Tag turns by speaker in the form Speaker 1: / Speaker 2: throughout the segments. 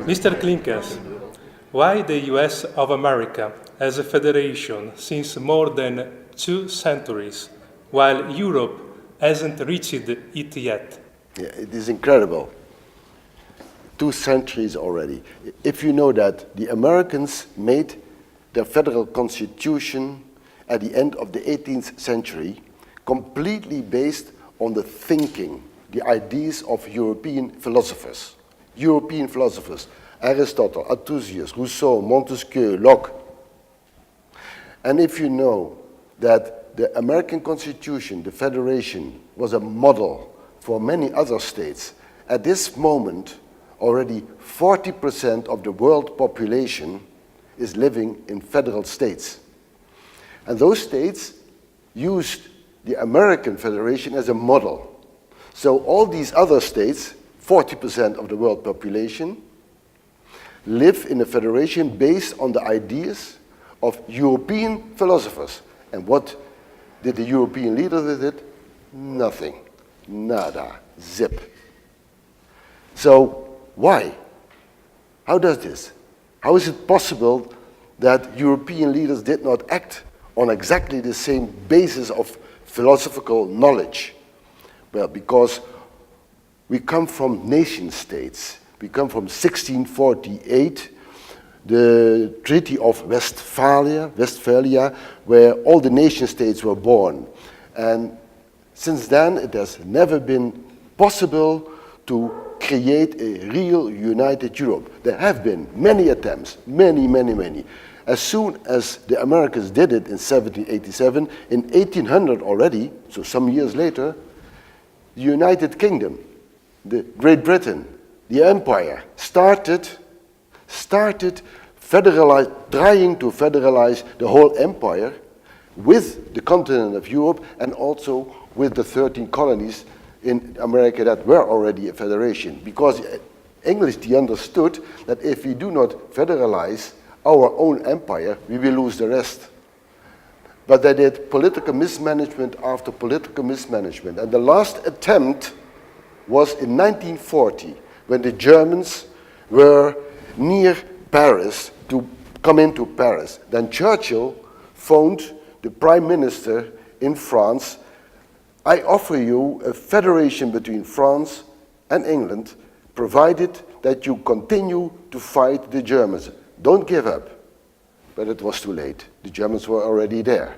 Speaker 1: Mr. Klinkers, why the US of America has a federation since more than 2 centuries, while Europe hasn't reached it yet?
Speaker 2: Yeah, it is incredible. 2 centuries already. If you know that the Americans made their federal constitution at the end of the 18th century, completely based on the thinking, the ideas of European philosophers. Aristotle, Althusius, Rousseau, Montesquieu, Locke. And if you know that the American Constitution, the Federation, was a model for many other states, at this moment, already 40% of the world population is living in federal states. And those states used the American Federation as a model. So all these other states, 40% of the world population, live in a federation based on the ideas of European philosophers. And what did the European leaders with it? Nothing. Nada. Zip. So why? How does this? How is it possible that European leaders did not act on exactly the same basis of philosophical knowledge? Well, because we come from nation states. We come from 1648, the Treaty of Westphalia, where all the nation states were born. And since then, it has never been possible to create a real united Europe. There have been many attempts, many. As soon as the Americans did it in 1787, in 1800 already, so some years later, the United Kingdom, the Great Britain, the Empire started trying to federalize the whole empire with the continent of Europe and also with the 13 colonies in America that were already a federation. Because English, they understood that if we do not federalize our own empire, we will lose the rest. But they did political mismanagement after political mismanagement. And the last attempt was in 1940, when the Germans were near Paris to come into Paris. Then Churchill phoned the prime minister in France, I offer you a federation between France and England, provided that you continue to fight the Germans. Don't give up. But it was too late. The Germans were already there.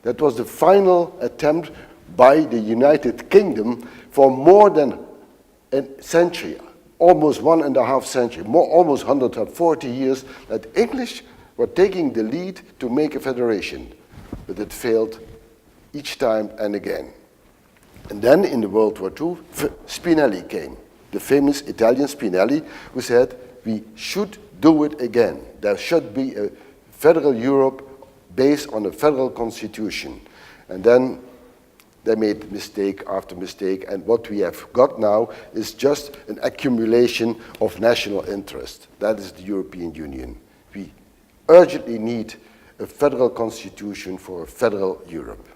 Speaker 2: That was the final attempt by the United Kingdom for more than a century, almost 1.5 century, almost 140 years, that English were taking the lead to make a federation. But it failed each time and again. And then in the World War II, Spinelli came, the famous Italian Spinelli, who said, we should do it again. There should be a federal Europe based on a federal constitution. And then they made mistake after mistake, and what we have got now is just an accumulation of national interest. That is the European Union. We urgently need a federal constitution for a federal Europe.